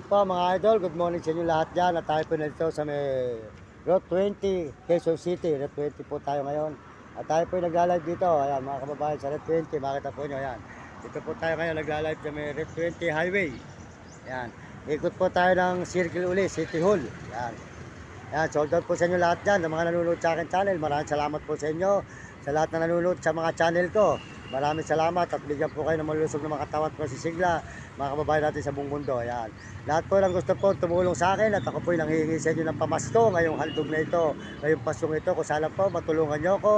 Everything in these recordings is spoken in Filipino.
po mga idol, good morning sa inyo lahat dyan. At tayo po nandito sa may Route 20, Quezon City. Route 20 po tayo ngayon. At tayo po nagla-live dito. Ayan mga kababayan sa Route 20, makita po nyo. Ayan. Dito po tayo ngayon nagla-live sa may Route 20 Highway. Ayan. Ikot po tayo ng Circle uli, City Hall. Ayan. Ayan, sold out po sa inyo lahat dyan. Sa mga nanonood sa akin channel, maraming salamat po sa inyo. Sa lahat na nanonood sa mga channel ko, maraming salamat at bigyan po kayo ng malusog na mga katawan at masisigla, mga kababayan natin sa buong mundo. Ayan. Lahat po lang gusto po tumulong sa akin at ako po nanghihingi sa inyo ng pamasko ngayong handog na ito, ngayong pasong ito. Kung sana po matulungan nyo ako,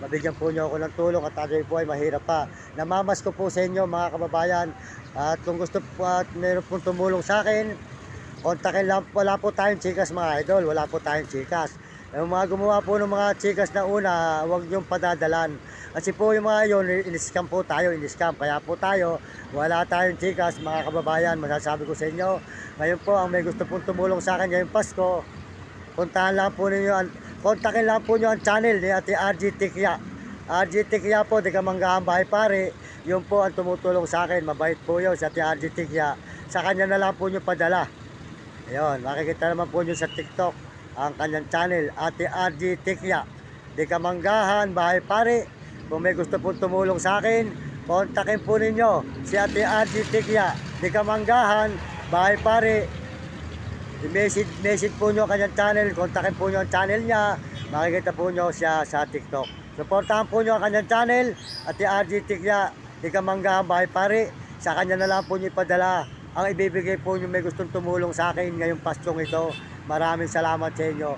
mabigyan po nyo ako ng tulong at tayo po ay mahirap pa. Namamasko po sa inyo mga kababayan at kung gusto po at meron po tumulong sa akin, kontakin lang, wala po tayong chikas mga idol, wala po tayong chikas. Yung mga gumawa po ng mga chikas na una, huwag niyong padadalan. Kasi po yung mga yun, in-scam po tayo, in-scam. Kaya po tayo, wala tayong chikas mga kababayan, masasabi ko sa inyo. Ngayon po, ang may gusto pong tumulong sa akin ngayong Pasko, puntahan lang po ninyo, kontakin lang po nyo ang channel ni Ate RG Tikya. RG Tikya po, di ka manggahan bahay pare. Yun po ang tumutulong sa akin, mabait po yun si Ate RG Tikya. Sa kanya na lang po nyo padala. Ayun, makikita naman po nyo sa TikTok ang kanyang channel, Ate RG Tikya. Di ka manggahan, bahay pare. Kung may gusto po tumulong sa akin, kontakin po ninyo si Ate RG Tikya. Di ka manggahan, bahay pare. I-message po nyo ang kanyang channel, kontakin po nyo ang channel niya. Makikita po nyo siya sa TikTok. Supportahan po nyo ang kanyang channel, Ate RG Tikya. Di ka manggahan, bahay pare. Sa kanya na lang po nyo ipadala ang ibibigay po nyo may gustong tumulong sa akin ngayong Paskong ito. Maraming salamat sa inyo.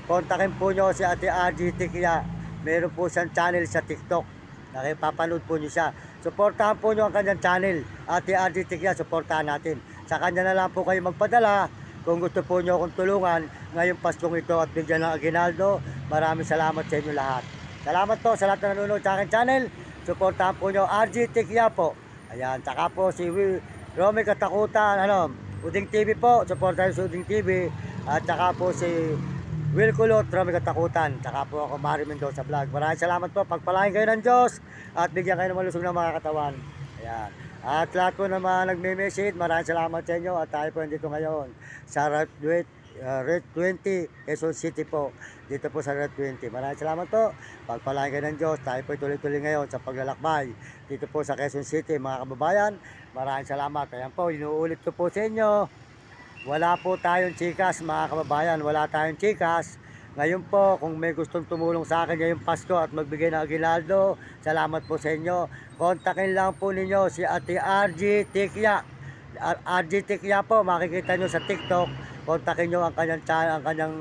Kontakin po nyo si Ate RG Tikya. Meron po siyang channel sa TikTok. Nakipapanood po nyo siya. Suportahan po nyo ang kanyang channel. Ate RG Tikya, suportahan natin. Sa kanya na lang po kayo magpadala. Kung gusto po nyo akong tulungan ngayong Paskong ito at bigyan ng aginaldo, maraming salamat sa inyo lahat. Salamat po sa lahat na nanonood sa akin channel. Suportahan po nyo RG Tikya po. Ayan, tsaka po si Romy Katakutan, Uding TV po, supportahan sa Uding TV. At saka po si Will Kulot, Romy Katakutan. Saka po ako, Mario Mendoza Vlog. Maraming salamat po. Pagpalain kayo ng Diyos at bigyan kayo ng malusog na mga katawan. Ayan. At lahat po na mga nagme-message, maraming salamat sa inyo. At tayo po dito ngayon sa Red 20, Quezon City po. Dito po sa Red 20. Maraming salamat po. Pagpalain kayo ng Diyos. Tayo po tuloy-tuloy ngayon sa paglalakbay. Dito po sa Quezon City, mga kababayan. Maraming salamat. Ayan po, inuulit ko po sa inyo. Wala po tayong chikas mga kababayan, wala tayong chikas. Ngayon po, kung may gustong tumulong sa akin ngayong Pasko at magbigay ng aginaldo, salamat po sa inyo. Kontakin lang po ninyo si Ate RG Tikya. RG Tikya po, makikita nyo sa TikTok. Kontakin nyo ang kanyang channel, ang kanyang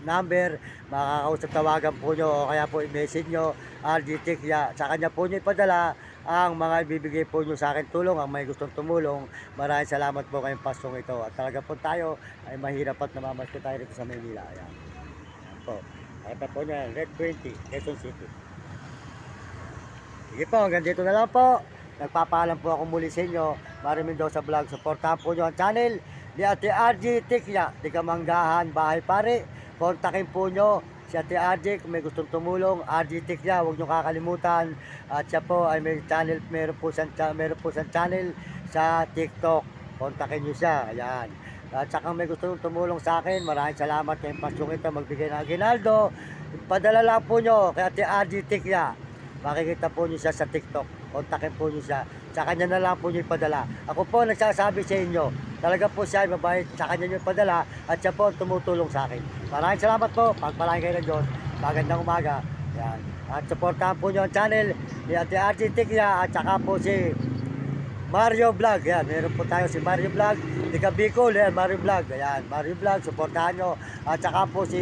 number. Makakausap, tawagan po nyo o kaya po i-message nyo RG Tikya. Sa kanya po nyo ipadala ang mga ibibigay po nyo sa akin tulong, ang may gustong tumulong. Maraming salamat po kayong Paskong ito. At talaga po tayo ay mahirap at namamasko tayo rito sa Maynila. Ayan. Ayan po. Nakita po nyo yan, Red 20, Quezon City. Sige po, hanggang dito na lang po. Nagpapaalam po ako muli sa inyo. Mario Mendoza Vlog. Supportahan po nyo ang channel ni Ate RG Tikya. Di ka manggahan, bahay pare. Kontakin po nyo si Ate RG kung may gustong tumulong. RG Tikya, huwag nyo kakalimutan. At siya po ay may channel, meron po siyang channel sa TikTok. Kontakin nyo siya. Ayan. At saka may gustong tumulong sa akin, maraming salamat kayong Paskong ito. Magbigay ng aginaldo. Padala lang po nyo kay Ate RG Tikya. Makikita po nyo siya sa TikTok. Kontakin po nyo siya. Sa kanya na lang po nyo ipadala. Ako po nagsasabi sa inyo, talaga po siya ay mabait. Sa kanya nyo ipadala at siya po tumutulong sa akin. Maraming salamat po. Pagpalain kayo ng Diyos. Magandang umaga. Yan. At supportahan po nyo ang channel ni Ate RG Tikya at saka po si Mario Vlog. Yan. Meron po tayo si Mario Vlog. Di ka Bicol. Yan. Mario Vlog. Yan. Mario Vlog. Supportahan nyo. At saka po si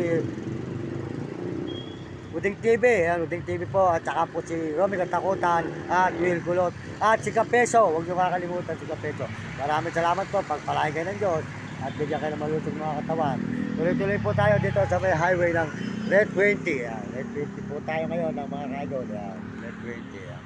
Uding TV, yan, Uding TV po, at saka po si Romy Katakutan at Will Kulot at si Kapeso, huwag nyo kakalimutan si Kapeso. Maraming salamat po, pagpalain kayo ng Diyos at bigyan kayo ng malusog mga katawan. Tuloy-tuloy po tayo dito sa may highway ng Red 20. Yan. Red 20 po tayo ngayon ng mga kagod. Red 20. Yan.